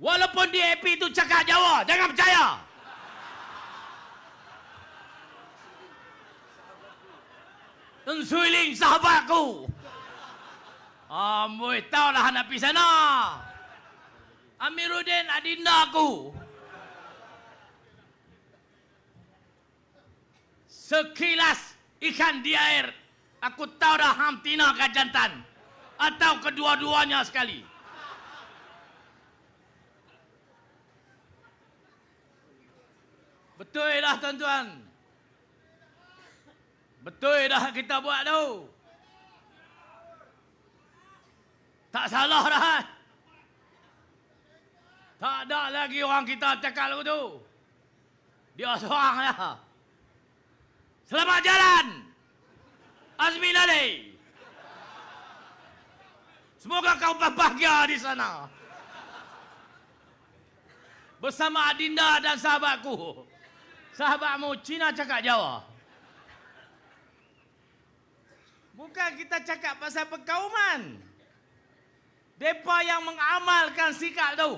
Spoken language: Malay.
Walaupun DAP itu cakap Jawa, jangan percaya. Tun Suiling sahabatku. Amboi, tahulah nak pergi sana. Amiruddin adindaku. Sekilas ikan di air, aku tahu dah ham tina ke jantan. Atau kedua-duanya sekali. Betul dah tuan-tuan. Betul dah kita buat tu. Tak salah dah. Tak ada lagi orang kita cakap lagu tu. Dia seorang dah. Selamat jalan, Azmi Nalai. Semoga kau bahagia di sana. Bersama adinda dan sahabatku. Sahabatmu Cina cakap Jawa. Bukan kita cakap pasal perkauman. Mereka yang mengamalkan sikap tu.